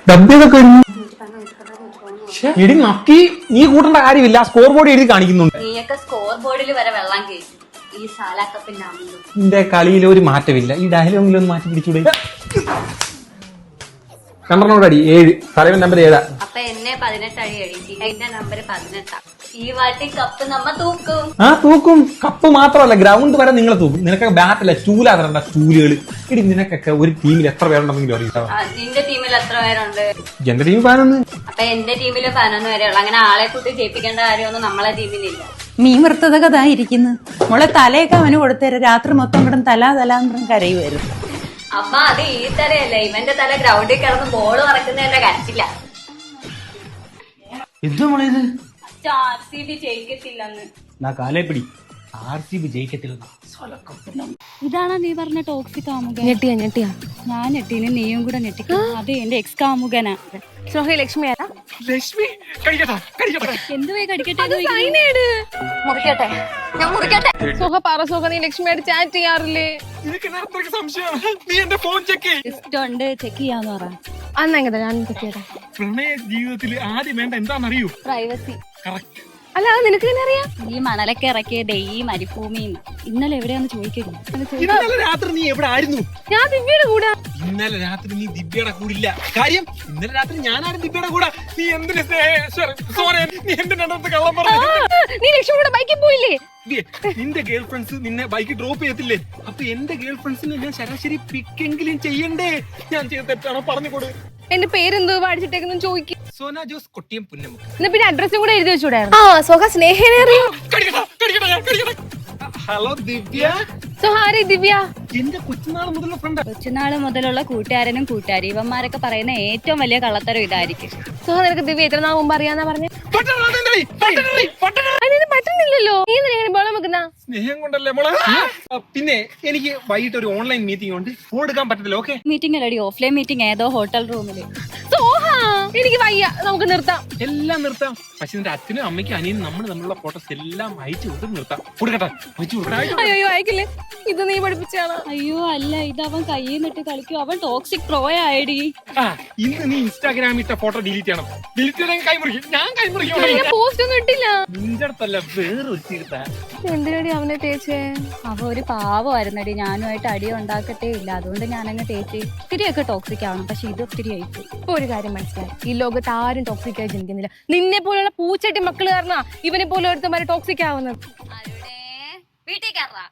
ഡബ്ബിയൊക്കെ എടി നക്കി നീ കൂട്ടേണ്ട കാര്യമില്ല. സ്കോർ ബോർഡ് എഴുതി കാണിക്കുന്നുണ്ട്. നീയൊക്കെ സ്കോർ ബോർഡിൽ വരെ വെള്ളം കയറ്റി ഈ സാലാക്കപ്പിന്റെ അമ്മ. നിന്റെ കളിയിൽ ഒരു മാറ്റമില്ല. ഈ ഡയലോഗിൽ ഒന്ന് മാറ്റി പിടിച്ചൂടെ? നമ്പറിനോടടി 7. തലവൻ നമ്പർ 7. അപ്പൊ എന്നെ 18 അടി അടിച്ചു. എന്റെ നമ്പർ 18. ഈ വാട്ടി കപ്പ് നമ്മ തൂക്കും. തൂക്കും. കപ്പ് മാത്രമല്ല, ഗ്രൗണ്ട് വരെ നിങ്ങളെ തൂക്കും. നിനക്ക് ബാറ്റല്ല, സ്റ്റൂലാ തരണ്ട, സ്റ്റൂലുകൾ. ഇടി നിനക്കൊക്കെ ഒരു ടീമിൽ എത്ര പേരുണ്ടെങ്കിലും അറിയാം. നിന്റെ ടീമിൽ എത്ര പേരുണ്ട്? എന്റെ ടീം ഫാനൊന്ന്. അപ്പൊ എന്റെ ടീമില് 11 വരെയുള്ളു. അങ്ങനെ ആളെ കൂട്ടി ജയിപ്പിക്കേണ്ട കാര്യമൊന്നും നമ്മളെ ടീമിലില്ല. മീൻ വറുത്തതൊക്കെ ഇതായിരിക്കുന്നു. മോളെ തലയൊക്കെ അവന് കൊടുത്തേരെ. രാത്രി മൊത്തം കൂടെ തലാന്ന് കരയുമായിരുന്നു. അമ്മ അത് ഈ തലയല്ല, ഇവന്റെ തല ഗ്രൗണ്ടിൽ കിടന്ന് ബോള് പറക്കുന്നതിന്റെ കരച്ചില്ല. RCB ജയിക്കത്തില്ലെന്ന്. ഇതാണോ നീ പറഞ്ഞ ടോക്സിക് കാമുകൻ? ഞെട്ടിയാ ഞാൻ ഞെട്ടീന്, നീയും കൂടെ ഞെട്ടിക്കും. അത് എന്റെ എക്സ് കാമുകനാ. ലക്ഷ്മി ആരാ? എന്തുവേ കടിക്കട്ടെ? മുറിക്കട്ടെ, ഞാൻ മുറിക്കട്ടെ. നീ ലക്ഷ്മിയായിട്ട് ചാറ്റ് ചെയ്യാറില്ലേ? ഇഷ്ടമുണ്ട്, ചെക്ക് ചെയ്യാന്ന് പറ. അന്നെങ്ങനെ ഞാൻ ചെക്ക് ചെയ്യട്ടെ. പ്രണയ ജീവിതത്തിൽ ആദ്യം വേണ്ട എന്താണെന്നറിയൂ? പ്രൈവസി. അല്ല, അത് നിനക്ക് തന്നെ അറിയാം. ഈ മണലൊക്കെ ഇറക്കിയത് ഈ മരുഭൂമിയിൽ. ഇന്നലെ എവിടെയാന്ന് ചോദിക്കരുത്. ഇന്നലെ രാത്രി നീ എവിടെ ആയിരുന്നു? ഞാൻ ദിവ്യയുടെ കൂടെ. ഇന്നലെ രാത്രി നീ ദിവ്യയുടെ കൂടില്ല. കാര്യം ഇന്നലെ രാത്രി ഞാനാണ് ദിവ്യയുടെ കൂടെ. നീ എന്തിനു നീ എന്തിനടുത്ത് കള്ളം പറഞ്ഞു? നീ ലക്ഷ്മിയുടെ ബൈക്കിൽ പോയില്ലേ? നിന്റെ ഗേൾ ഫ്രണ്ട്സ് നിന്നെ ബൈക്ക് ഡ്രോപ്പ് ചെയ്യത്തില്ലേ? അപ്പൊ എന്റെ ഗേൾ ഫ്രണ്ട്സിന് ഞാൻ ശരാശരി പിക്കെങ്കിലും ചെയ്യണ്ടേ? ഞാൻ ചെയ്ത തെറ്റാണോ? പറഞ്ഞുകൊടു. എന്റെ പേരെന്തോ വാടിച്ചിട്ടേക്കെന്ന് ചോദിക്കും. സോന ജോസ്, കൊട്ടിയം പുന്നമുക്ക്. എന്നാ പിന്നെ അഡ്രസ്സും കൂടെ എഴുതി വെച്ചൂടായിരുന്നു. സോഹ സ്നേഹനെ അറിയാം. ഹലോ ദിവ്യ. സോഹാരി ദിവ്യ എന്റെ കൊച്ചുനാൾ മുതലുള്ള ഫ്രണ്ട്. കൊച്ചുനാള് മുതലുള്ള കൂട്ടുകാരനും കൂട്ടുകാരി. ഇവന്മാരൊക്കെ പറയുന്ന ഏറ്റവും വലിയ കള്ളത്തരം ഇതായിരിക്കും. സോഹ, നിനക്ക് ദിവ്യ എത്ര നാൾ മുമ്പ് അറിയാന്നാ പറഞ്ഞേ? പറ്റുന്നില്ലല്ലോ. നീ എങ്ങനെ ബോളം വെക്കുന്ന? സ്നേഹം കൊണ്ടല്ലേ മോളെ. പിന്നെ എനിക്ക് വൈകിട്ട് ഒരു ഓൺലൈൻ മീറ്റിംഗ് ഉണ്ട്. ഫോൺ എടുക്കാൻ പറ്റത്തില്ല. ഓക്കെ? മീറ്റിംഗ് അല്ലടി, ഓഫ്ലൈൻ മീറ്റിംഗ്. ഏതോ ഹോട്ടൽ റൂമില്. എനിക്ക് വയ്യ, നമുക്ക് നിർത്താം. എല്ലാം നിർത്താം. പക്ഷെ നിന്റെ അച്ഛനും അമ്മയ്ക്കും അനിയനും നമ്മൾ തമ്മിലുള്ള ഫോട്ടോസ് എല്ലാം അയച്ചു കൊടുത്ത് നിർത്താം. കൊടുക്കട്ടെ? അയ്യോ അയക്കില്ലേ. ഇത് നീ പഠിപ്പിച്ചാണ്? അയ്യോ അല്ല, ഇത് അവൻ കയ്യിൽ നിന്നിട്ട് കളിക്കും. അവൻ ടോക്സിക് പ്രോ ആയിടി. ഇന്ന് നീ ഇൻസ്റ്റാഗ്രാമിൽ ഇട്ട ഫോട്ടോ ഡിലീറ്റ് ചെയ്യണം. ഡിലീറ്റ് ചെയ്താൽ കൈമുറിക്കും. ഞാൻ കൈമുറിക്കും. പോസ്റ്റ് ഒന്നും ഇട്ടില്ല. നിന്റെ അടുത്തല്ല, വേറെ എന്തിനടി അവനെ തേച്ചേ? അവ ഒരു പാവമായിരുന്നടി. ഞാനുമായിട്ട് അടി ഉണ്ടാക്കത്തേ ഇല്ല. അതുകൊണ്ട് ഞാനങ്ങ് തേച്ച്. ഒത്തിരിയൊക്കെ ടോക്സിക് ആവണം, പക്ഷെ ഇത് ഒത്തിരി ആയിട്ട്. ഒരു കാര്യം മനസ്സിലായി, ഈ ലോകത്ത് ആരും ടോക്സിക് ആയി ജനിക്കുന്നില്ല. നിന്നെ പോലുള്ള പൂച്ചട്ടി മക്കള് കാരണ ഇവനെ പോലെ ഒരുത്തന്മാരെ ടോക്സിക് ആവുന്നത്. വീട്ടിൽ കയറാ.